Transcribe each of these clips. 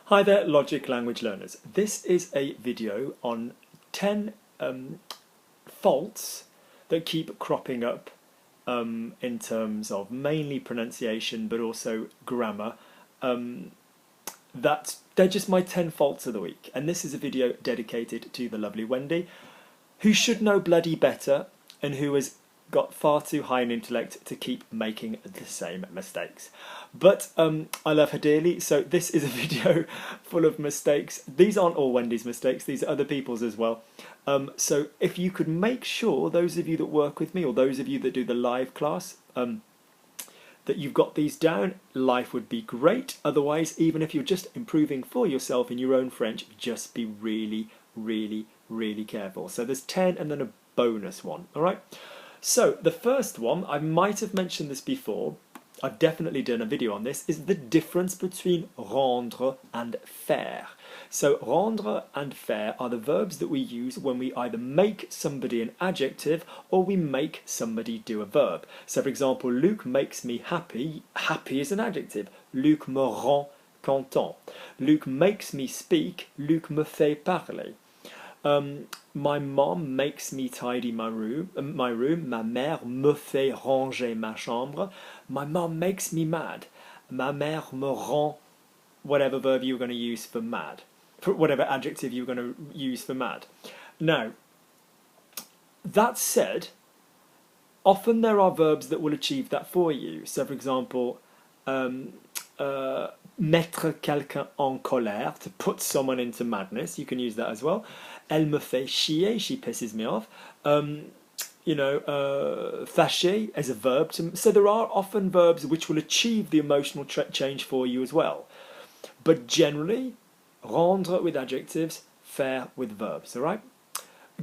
Hi there, Logic Language Learners. This is a video on 10 faults that keep cropping up in terms of mainly pronunciation but also grammar. They're just my 10 faults of the week, and this is a video dedicated to the lovely Wendy, who should know bloody better and who has got far too high an intellect to keep making the same mistakes. But I love her dearly, so this is a video full of mistakes. These aren't all Wendy's mistakes, these are other people's as well. So if you could make sure, those of you that work with me or those of you that do the live class, that you've got these down, life would be great. Otherwise, even if you're just improving for yourself in your own French, just be really, really, really careful. So there's 10 and then a bonus one, all right? So the first one, I might have mentioned this before, I've definitely done a video on this, is the difference between rendre and faire. So rendre and faire are the verbs that we use when we either make somebody an adjective or we make somebody do a verb. So for example, Luc makes me happy. Happy is an adjective. Luc me rend content. Luc makes me speak. Luc me fait parler. My mom makes me tidy my room. Ma mère me fait ranger ma chambre. My mom makes me mad. Ma mère me rend, whatever verb you were going to use for mad, for whatever adjective you were going to use for mad. Now, that said, often there are verbs that will achieve that for you. So, for example, mettre quelqu'un en colère, to put someone into madness, you can use that as well. Elle me fait chier, she pisses me off. Fâché as a verb. So there are often verbs which will achieve the emotional change for you as well. But generally, rendre with adjectives, faire with verbs, all right?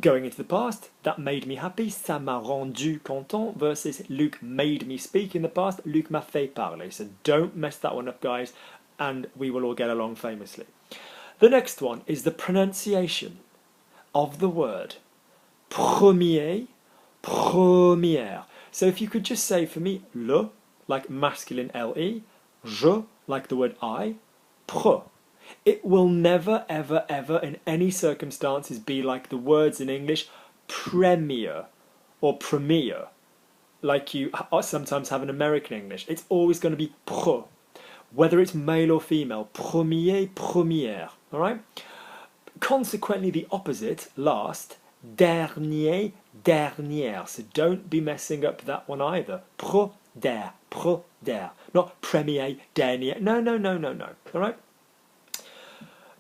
Going into the past, that made me happy, ça m'a rendu content, versus Luc made me speak in the past, Luc m'a fait parler. So don't mess that one up, guys, and we will all get along famously. The next one is the pronunciation of the word premier, première. So if you could just say for me, le, like masculine le, je, like the word I, pre. It will never, ever, ever in any circumstances be like the words in English premier or premier, like you sometimes have in American English. It's always going to be pre, whether it's male or female, premier, première, all right? Consequently, the opposite, last, dernier, dernière. So don't be messing up that one either. Pro, der, not premier, dernier. No, all right?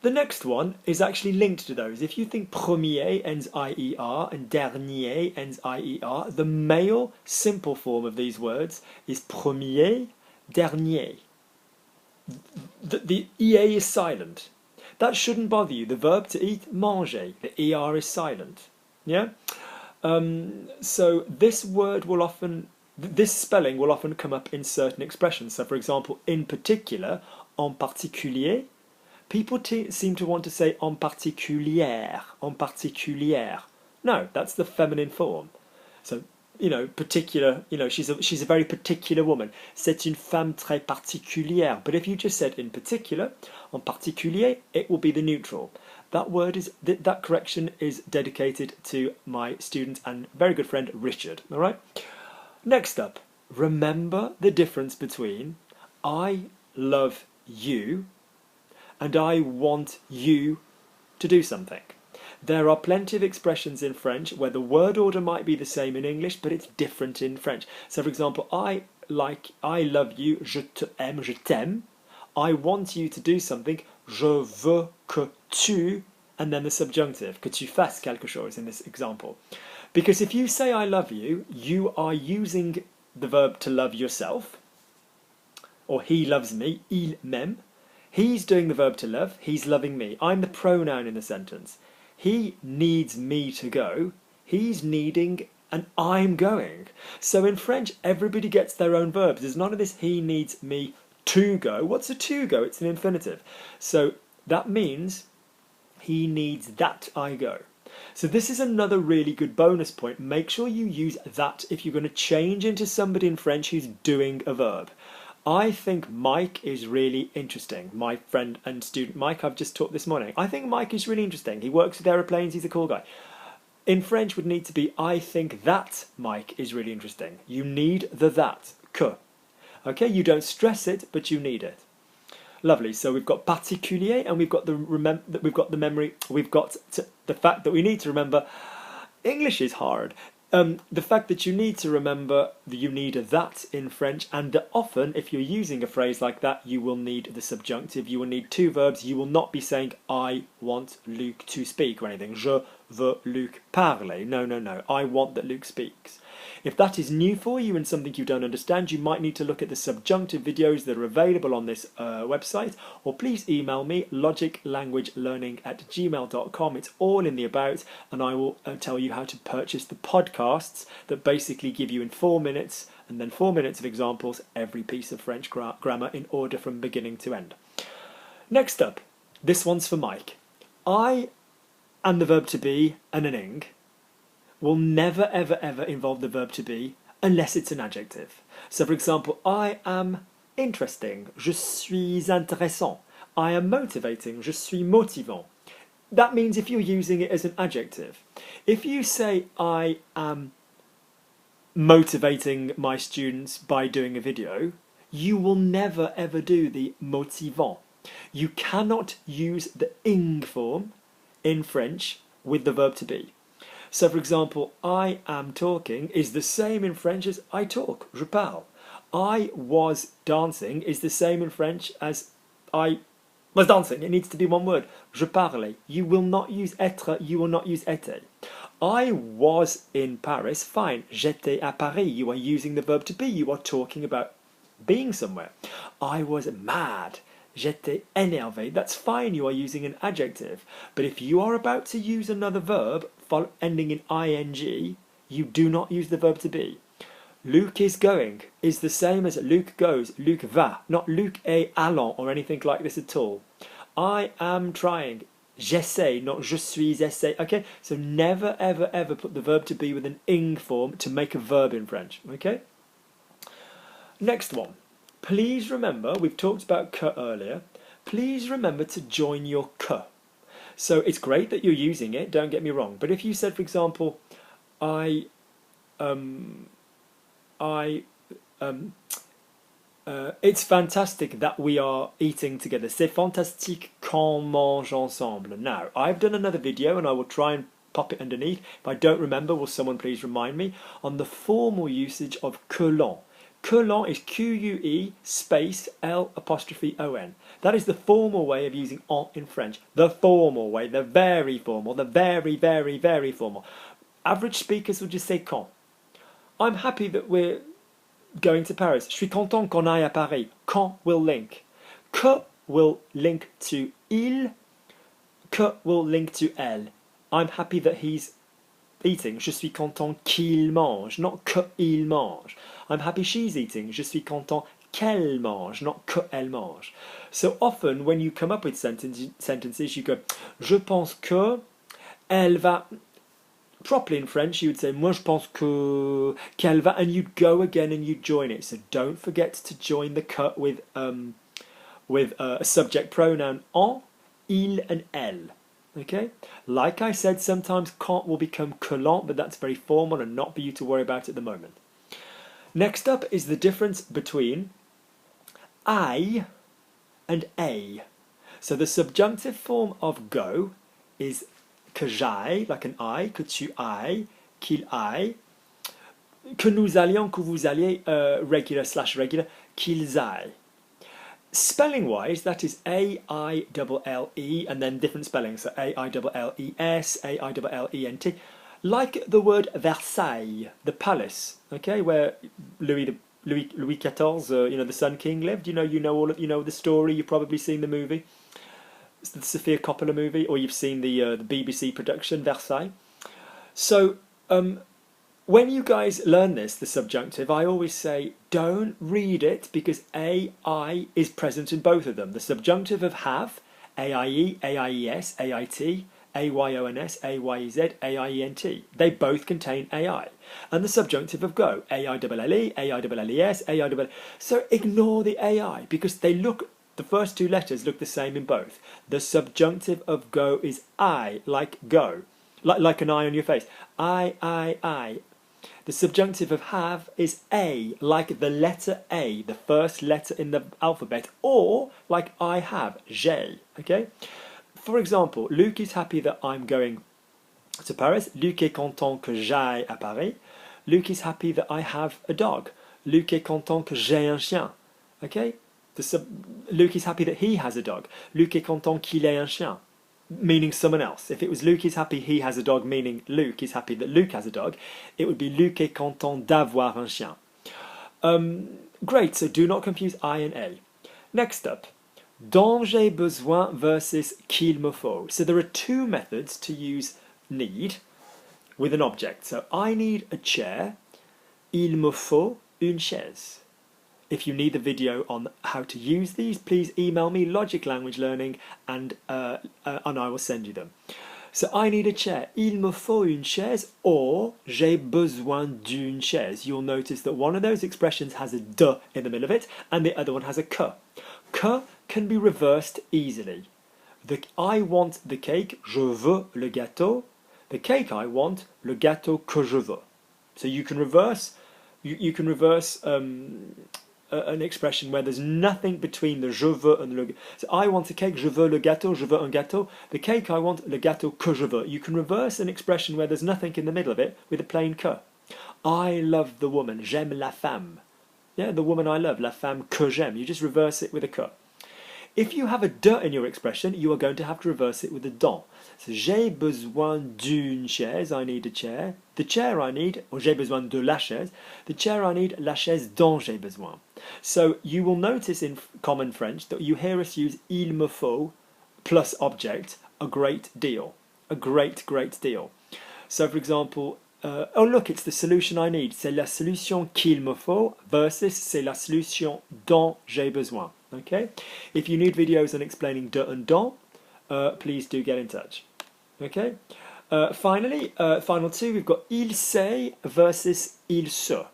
The next one is actually linked to those. If you think premier ends IER and dernier ends IER, the male simple form of these words is premier, dernier. The EA is silent. That shouldn't bother you. The verb to eat, mangé, the ER is silent. Yeah? So this word will often, this spelling will often come up in certain expressions. So for example, in particular, en particulier, people seem to want to say en particulière, en particulière. No, that's the feminine form. So, particular, she's a very particular woman. C'est une femme très particulière. But if you just said in particular, en particulier, it will be the neutral. That word is, that correction is dedicated to my student and very good friend, Richard. All right? Next up, remember the difference between I love you and I want you to do something. There are plenty of expressions in French where the word order might be the same in English, but it's different in French. So for example, I love you, je t'aime, je t'aime. I want you to do something, je veux que tu, and then the subjunctive, que tu fasses quelque chose in this example. Because if you say I love you, you are using the verb to love yourself, or he loves me, il m'aime. He's doing the verb to love, he's loving me. I'm the pronoun in the sentence. He needs me to go, he's needing, and I'm going. So in French, everybody gets their own verbs. There's none of this he needs me to go. What's a to go? It's an infinitive. So that means he needs that I go. So this is another really good bonus point. Make sure you use that if you're going to change into somebody in French who's doing a verb. I think Mike is really interesting. My friend and student Mike I've just taught this morning. I think Mike is really interesting. He works with aeroplanes, he's a cool guy. In French would need to be, I think that Mike is really interesting. You need the that, que. Okay, you don't stress it, but you need it. Lovely. So we've got particulier, and we've got the memory. We've got the fact that we need to remember. English is hard. The fact that you need to remember that you need a that in French, and that often, if you're using a phrase like that, you will need the subjunctive. You will need two verbs. You will not be saying I want Luc to speak or anything. Je veux Luc parler. No, no, no. I want that Luc speaks. If that is new for you and something you don't understand, you might need to look at the subjunctive videos that are available on this website, or please email me, logiclanguagelearning@gmail.com. It's all in the about, and I will tell you how to purchase the podcasts that basically give you in 4 minutes, and then 4 minutes of examples, every piece of French grammar in order from beginning to end. Next up, this one's for Mike. I and the verb to be and an ing will never, ever, ever involve the verb to be unless it's an adjective. So, for example, I am interesting. Je suis intéressant. I am motivating. Je suis motivant. That means if you're using it as an adjective. If you say, I am motivating my students by doing a video, you will never, ever do the motivant. You cannot use the ing form in French with the verb to be. So, for example, I am talking is the same in French as I talk, je parle. I was dancing is the same in French as I was dancing. It needs to be one word, je parlais. You will not use être, you will not use était. I was in Paris, fine, j'étais à Paris. You are using the verb to be, you are talking about being somewhere. I was mad. J'étais énervé. That's fine, you are using an adjective. But if you are about to use another verb ending in ing, you do not use the verb to be. Luc is going is the same as Luc goes. Luc va, not Luc est allant or anything like this at all. I am trying. J'essaie, not je suis essaie. Okay, so never, ever, ever put the verb to be with an ing form to make a verb in French. Okay. Next one. Please remember, we've talked about que earlier, please remember to join your que. So it's great that you're using it, don't get me wrong, but if you said, for example, it's fantastic that we are eating together. C'est fantastique qu'on mange ensemble. Now, I've done another video and I will try and pop it underneath. If I don't remember, will someone please remind me, on the formal usage of que l'on. Que l'on is Q-U-E space L'-O-N. That is the formal way of using en in French. The formal way, the very formal, the very, very, very formal. Average speakers will just say quand. I'm happy that we're going to Paris. Je suis content qu'on aille à Paris. Quand will link. Que will link to il. Que will link to elle. I'm happy that he's eating. Je suis content qu'il mange, not qu'il mange. I'm happy she's eating. Je suis content qu'elle mange, not qu'elle mange. So often when you come up with sentences, you go, je pense que elle va. Properly in French, you would say, moi je pense que qu'elle va, and you'd go again and you'd join it. So don't forget to join the que with a subject pronoun en, il, and elle. Okay? Like I said, sometimes quand will become que l'on, but that's very formal and not for you to worry about at the moment. Next up is the difference between aille and aille. So the subjunctive form of go is que j'aille, like an I, que tu ailles, qu'il aille, que nous allions, que vous alliez, regular/regular, qu'ils aillent. Spelling wise, that is A-I-L-L-E and then different spellings, so A-I-L-L-E-S, A-I-L-L-E-N-T. Like the word Versailles, the palace, okay, where Louis XIV, the Sun King lived. You know the story. You've probably seen the movie. It's the Sofia Coppola movie, or you've seen the BBC production Versailles. So when you guys learn this, the subjunctive, I always say don't read it because A-I is present in both of them. The subjunctive of have, A-I-E, A-I-E-S, A-I-T, ayons, ayez, aient. They both contain ai. And the subjunctive of go, aille, ailes, aill. So ignore the ai because the first two letters look the same in both. The subjunctive of go is I, like go, like an eye on your face. I. The subjunctive of have is a, like the letter A, the first letter in the alphabet, or like I have, j'ai. Okay? For example, Luc is happy that I'm going to Paris. Luc est content que j'aille à Paris. Luc is happy that I have a dog. Luc est content que j'ai un chien. Okay? Luc is happy that he has a dog. Luc est content qu'il ait un chien, meaning someone else. If it was Luc is happy he has a dog, meaning Luc is happy that Luc has a dog, it would be Luc est content d'avoir un chien. Great, so do not confuse I and A. Next up, dont j'ai besoin versus qu'il me faut. So there are two methods to use need with an object. So I need a chair, il me faut une chaise. If you need the video on how to use these, please email me, LogicLanguageLearning, and I will send you them. So I need a chair, il me faut une chaise, or j'ai besoin d'une chaise. You'll notice that one of those expressions has a de in the middle of it, and the other one has a que. Que can be reversed easily. I want the cake, je veux le gâteau. The cake I want, le gâteau que je veux. So you can reverse. You can reverse an expression where there's nothing between the je veux and le. So I want a cake, je veux le gâteau, je veux un gâteau. The cake I want, le gâteau que je veux. You can reverse an expression where there's nothing in the middle of it with a plain que. I love the woman, j'aime la femme. Yeah, the woman I love, la femme que j'aime. You just reverse it with a que. If you have a de in your expression, you are going to have to reverse it with a dont. So j'ai besoin d'une chaise, I need a chair. The chair I need, or j'ai besoin de la chaise. The chair I need, la chaise dont j'ai besoin. So you will notice in common French that you hear us use il me faut plus object a great deal. A great deal. So for example, oh look, it's the solution I need. C'est la solution qu'il me faut versus c'est la solution dont j'ai besoin. Okay? If you need videos on explaining de and dont, please do get in touch. Okay? Finally, final two, we've got il sait versus il se.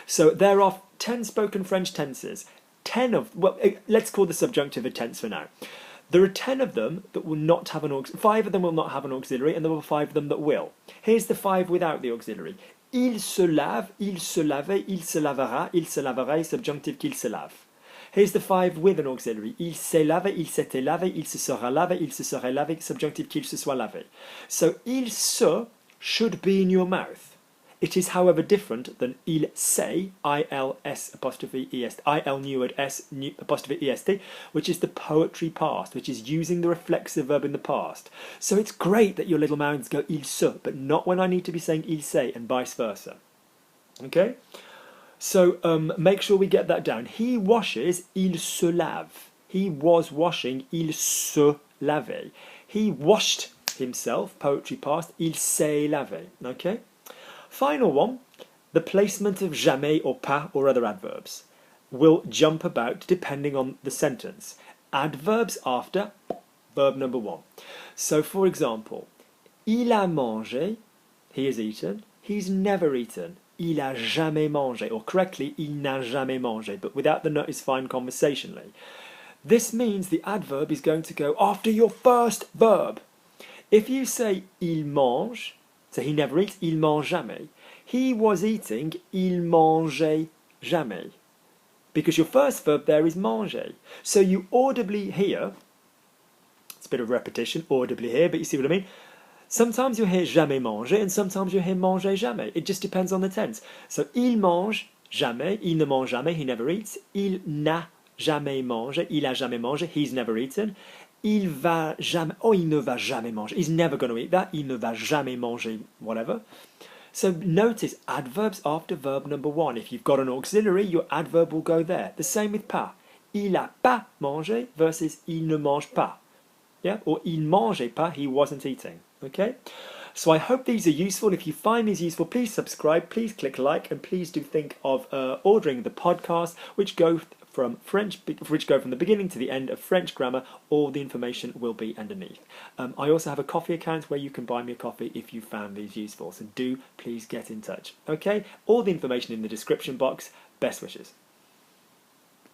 So there are 10 spoken French tenses. 10 of, well, let's call the subjunctive a tense for now. There are 10 of them that will not have an auxiliary. 5 of them will not have an auxiliary, and there are 5 of them that will. Here's the 5 without the auxiliary. Il se lave, il se lavait, il se lavera, il se laverait, subjunctive qu'il se lave. Here's the 5 with an auxiliary. Il s'est lavé, il s'était lavé, il se sera lavé, il se serait lavé, subjunctive qu'il se soit lavé. So il se should be in your mouth. It is, however, different than il sait, I-L-S apostrophe E-S, I-L new at S apostrophe E-S-T, which is the poetry past, which is using the reflexive verb in the past. So it's great that your little mouths go il se, but not when I need to be saying il sait, and vice versa. Okay? So make sure we get that down. He washes, il se lave. He was washing, il se lavait. He washed himself, poetry past, il s'est lavé. Okay? Final one, the placement of jamais or pas or other adverbs will jump about depending on the sentence. Adverbs after verb number 1. So for example, il a mangé, he has eaten, he's never eaten. Il a jamais mangé, or correctly, il n'a jamais mangé, but without the not is fine conversationally. This means the adverb is going to go after your first verb. If you say il mange, so he never eats, il mange jamais. He was eating, il mangeait jamais. Because your first verb there is manger. So you audibly hear, it's a bit of repetition, audibly hear, but you see what I mean? Sometimes you hear jamais manger, and sometimes you hear manger jamais. It just depends on the tense. So il mange jamais, il ne mange jamais, he never eats. Il n'a jamais mangé, il a jamais mangé, he's never eaten. Il va jamais, oh, il ne va jamais manger. He's never going to eat that. Il ne va jamais manger, whatever. So notice adverbs after verb number 1. If you've got an auxiliary, your adverb will go there. The same with pas. Il a pas mangé versus il ne mange pas. Yeah? Or il mangeait pas, he wasn't eating. Okay? So I hope these are useful. If you find these useful, please subscribe, please click like, and please do think of ordering the podcast, which go from French, which go from the beginning to the end of French grammar. All the information will be underneath. I also have a Kofi account where you can buy me a coffee if you found these useful. So do please get in touch. Okay, all the information in the description box. Best wishes.